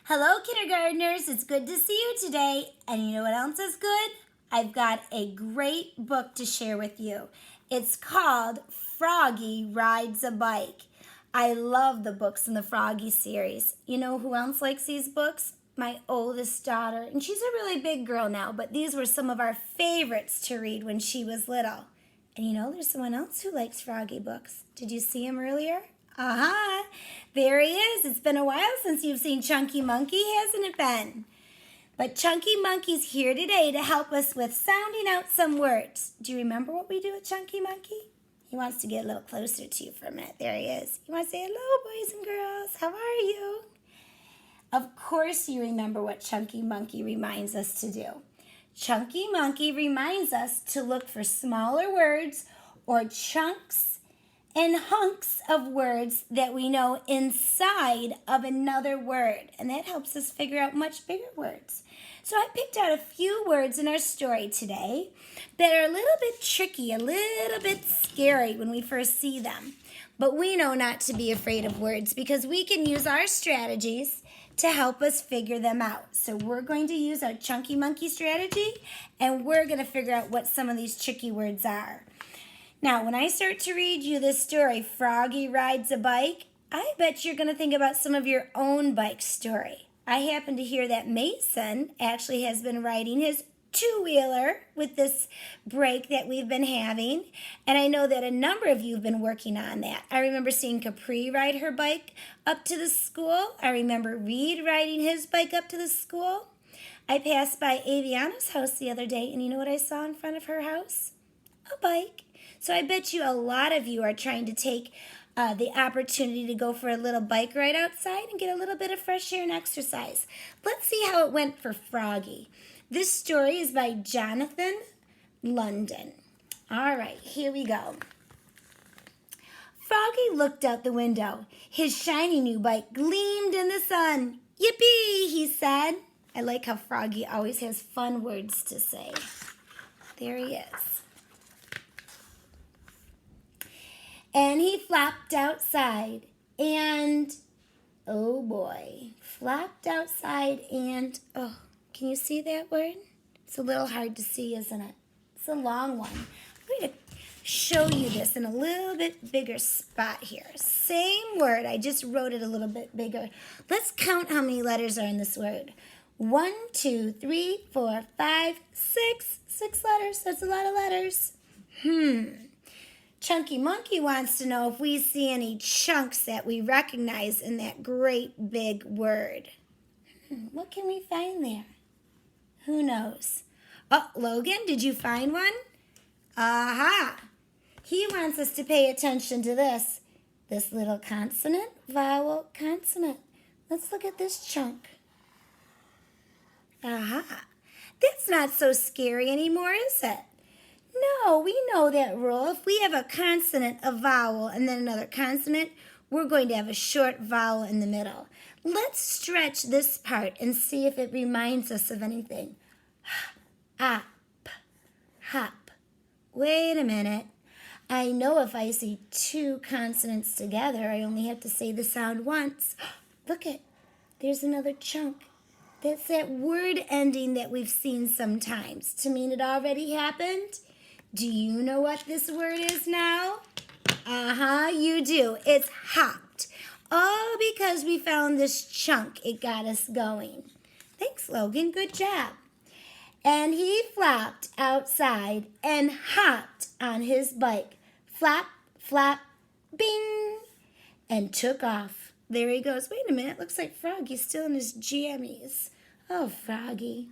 Hello, kindergartners. It's good to see you today. And you know what else is good? I've got a great book to share with you. It's called Froggy Rides a Bike. I love the books in the Froggy series. You know who else likes these books? My oldest daughter. And she's a really big girl now, but these were some of our favorites to read when she was little. And you know, there's someone else who likes Froggy books. Did you see him earlier? Aha, there he is. It's been a while since you've seen Chunky Monkey, hasn't it been? But Chunky Monkey's here today to help us with sounding out some words. Do you remember what we do with Chunky Monkey? He wants to get a little closer to you for a minute. There he is. He wants to say, hello, boys and girls. How are you? Of course you remember what Chunky Monkey reminds us to do. Chunky Monkey reminds us to look for smaller words or chunks and hunks of words that we know inside of another word. And that helps us figure out much bigger words. So I picked out a few words in our story today that are a little bit tricky, a little bit scary when we first see them. But we know not to be afraid of words because we can use our strategies to help us figure them out. So we're going to use our Chunky Monkey strategy and we're going to figure out what some of these tricky words are. Now, when I start to read you this story, Froggy Rides a Bike, I bet you're going to think about some of your own bike story. I happen to hear that Mason actually has been riding his two-wheeler with this break that we've been having, and I know that a number of you have been working on that. I remember seeing Capri ride her bike up to the school. I remember Reed riding his bike up to the school. I passed by Aviana's house the other day, and you know what I saw in front of her house? A bike. So I bet you a lot of you are trying to take the opportunity to go for a little bike ride outside and get a little bit of fresh air and exercise. Let's see how it went for Froggy. This story is by Jonathan London. All right, here we go. Froggy looked out the window. His shiny new bike gleamed in the sun. Yippee, he said. I like how Froggy always has fun words to say. There he is. And he flopped outside and, oh boy, flopped outside and, oh, can you see that word? It's a little hard to see, isn't it? It's a long one. I'm going to show you this in a little bit bigger spot here. Same word, I just wrote it a little bit bigger. Let's count how many letters are in this word. 1, 2, 3, 4, 5, 6. 6 letters, that's a lot of letters. Chunky Monkey wants to know if we see any chunks that we recognize in that great big word. What can we find there? Who knows? Oh, Logan, did you find one? Aha! He wants us to pay attention to this. This little consonant, vowel, consonant. Let's look at this chunk. Aha! That's not so scary anymore, is it? No, we know that rule. If we have a consonant, a vowel, and then another consonant, we're going to have a short vowel in the middle. Let's stretch this part and see if it reminds us of anything. Hop, hop. Wait a minute. I know if I see two consonants together, I only have to say the sound once. Look it, there's another chunk. That's that word ending that we've seen sometimes to mean it already happened. Do you know what this word is now? You do. It's hopped. All because we found this chunk. It got us going. Thanks, Logan. Good job. And he flopped outside and hopped on his bike. Flap, flap, bing, and took off. There he goes. Wait a minute. Looks like Froggy's still in his jammies. Oh, Froggy.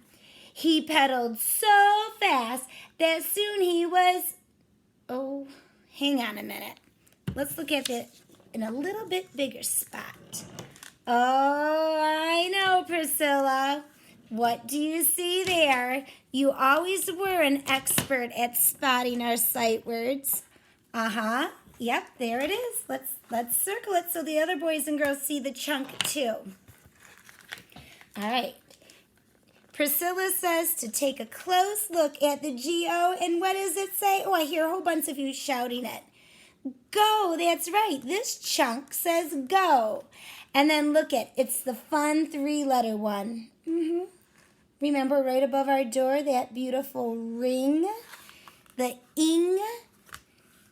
He pedaled so fast that soon he was, oh, hang on a minute. Let's look at it in a little bit bigger spot. Oh, I know, Priscilla. What do you see there? You always were an expert at spotting our sight words. Yep, there it is. Let's circle it so the other boys and girls see the chunk too. All right. Priscilla says to take a close look at the G-O, and what does it say? Oh, I hear a whole bunch of you shouting it. Go, that's right. This chunk says go. And then look it's the fun 3-letter one. Remember right above our door, that beautiful ring, the ing.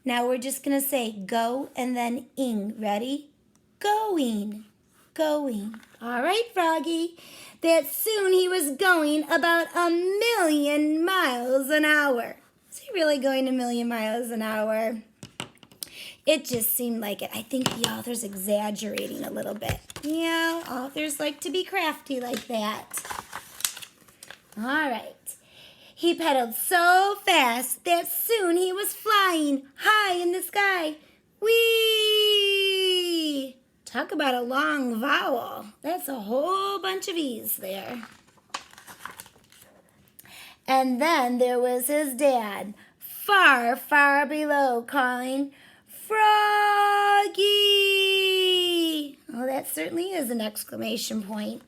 Now we're just going to say go and then ing. Ready? Going, going. All right, Froggy. That soon he was going about 1,000,000 miles an hour. Is he really going 1,000,000 miles an hour? It just seemed like it. I think the author's exaggerating a little bit. Yeah, authors like to be crafty like that. All right. He pedaled so fast that soon he was flying high in the sky. Whee! Talk about a long vowel. That's a whole bunch of E's there. And then there was his dad, far, far below, calling, Froggy! Oh, that certainly is an exclamation point.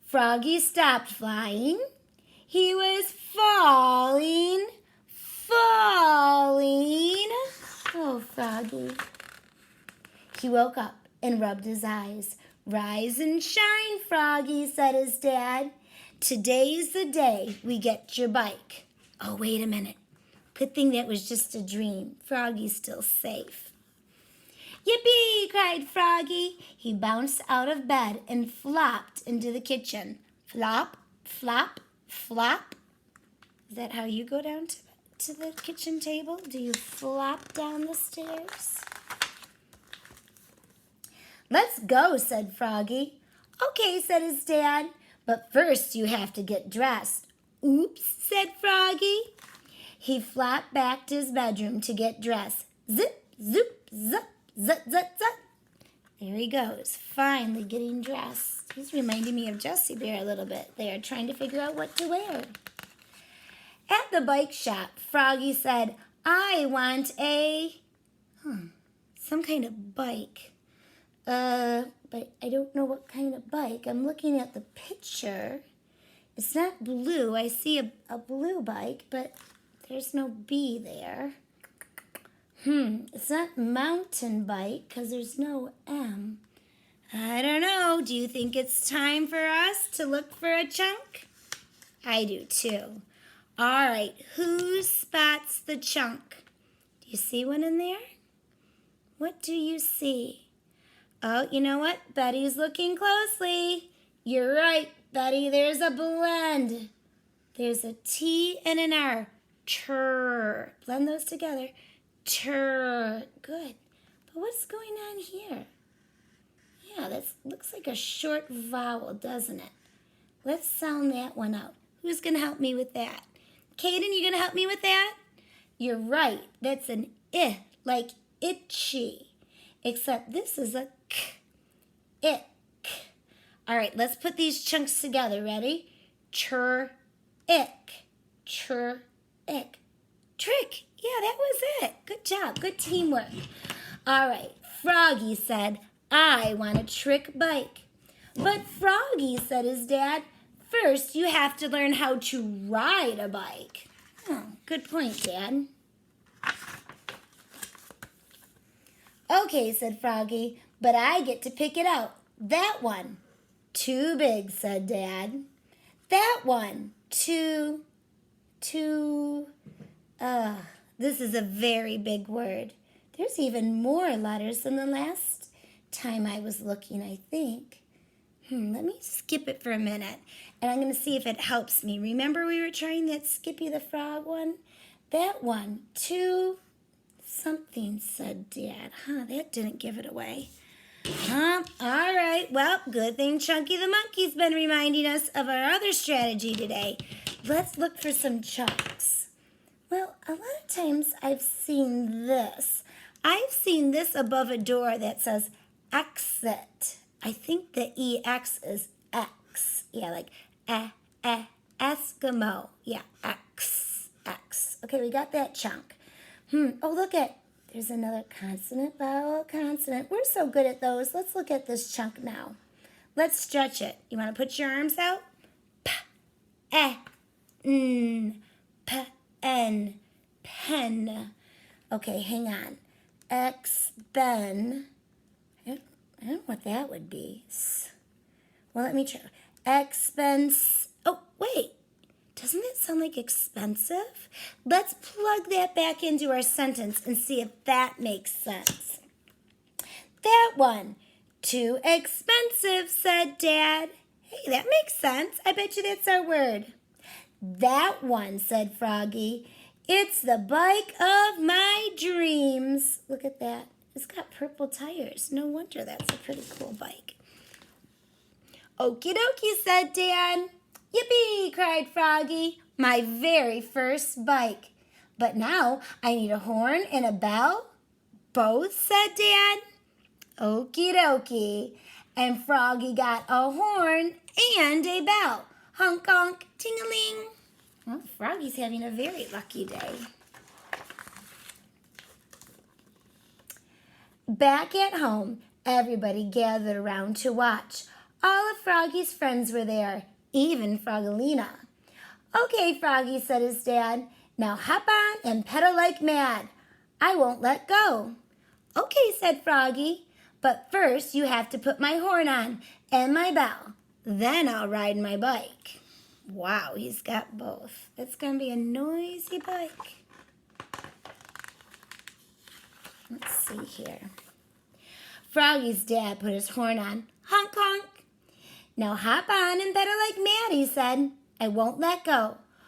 Froggy stopped flying. He was falling, falling. Oh, Froggy. He woke up and rubbed his eyes. Rise and shine, Froggy, said his dad. Today's the day we get your bike. Oh, wait a minute. Good thing that was just a dream. Froggy's still safe. Yippee, cried Froggy. He bounced out of bed and flopped into the kitchen. Flop, flop, flop. Is that how you go down to the kitchen table? Do you flop down the stairs? Let's go, said Froggy. Okay, said his dad, but first you have to get dressed. Oops, said Froggy. He flopped back to his bedroom to get dressed. Zip, zoop, zup, zut, zut, zut. There he goes, finally getting dressed. He's reminding me of Jessie Bear a little bit. They are trying to figure out what to wear. At the bike shop, Froggy said, I want some kind of bike. But I don't know what kind of bike. I'm looking at the picture. It's not blue. I see a blue bike, but there's no B there. It's not mountain bike because there's no M. I don't know. Do you think it's time for us to look for a chunk? I do too. All right, who spots the chunk? Do you see one in there? What do you see? Oh, you know what? Betty's looking closely. You're right, Betty. There's a blend. There's a T and an R. Tur. Blend those together. Tur. Good. But what's going on here? Yeah, that looks like a short vowel, doesn't it? Let's sound that one out. Who's going to help me with that? Kaden, you going to help me with that? You're right. That's an I, like itchy. Except this is a K. Ick. All right, let's put these chunks together. Ready? Chur, ick. Chur, ick. Trick. Yeah, that was it. Good job. Good teamwork. All right, Froggy said, I want a trick bike. But Froggy, said his dad, first you have to learn how to ride a bike. Oh, good point, Dad. Okay, said Froggy, but I get to pick it out. That one. Too big, said Dad. That one. Too. This is a very big word. There's even more letters than the last time I was looking, I think. Let me skip it for a minute, and I'm going to see if it helps me. Remember we were trying that Skippy the Frog one? That one. Too something, said Dad. That didn't give it away. All right. Well, good thing Chunky the Monkey's been reminding us of our other strategy today. Let's look for some chunks. Well, a lot of times I've seen this. I've seen this above a door that says exit. I think the EX is X. Yeah, like Eskimo. Yeah, X. Okay, we got that chunk. Oh, look at, there's another consonant, vowel, consonant. We're so good at those. Let's look at this chunk now. Let's stretch it. You want to put your arms out? P, N, P, N, pen. Okay, hang on. X, Ben. I don't know what that would be. Well, let me try. Oh, wait. Doesn't it sound like expensive? Let's plug that back into our sentence and see if that makes sense. That one. Too expensive, said Dad. Hey, that makes sense. I bet you that's our word. That one, said Froggy. It's the bike of my dreams. Look at that. It's got purple tires. No wonder that's a pretty cool bike. Okie dokie, said Dad. Yippee, cried Froggy. My very first bike. But now I need a horn and a bell. Both, said Dad. Okie dokie. And Froggy got a horn and a bell. Honk, honk, ting-a-ling. Well, Froggy's having a very lucky day. Back at home, everybody gathered around to watch. All of Froggy's friends were there, even Froggalina. Okay, Froggy, said his dad. Now hop on and pedal like mad. I won't let go. Okay, said Froggy. But first you have to put my horn on and my bell. Then I'll ride my bike. Wow, he's got both. It's going to be a noisy bike. Let's see here. Froggy's dad put his horn on. Honk, honk. Now hop on and pedal like mad, he said. I won't let go.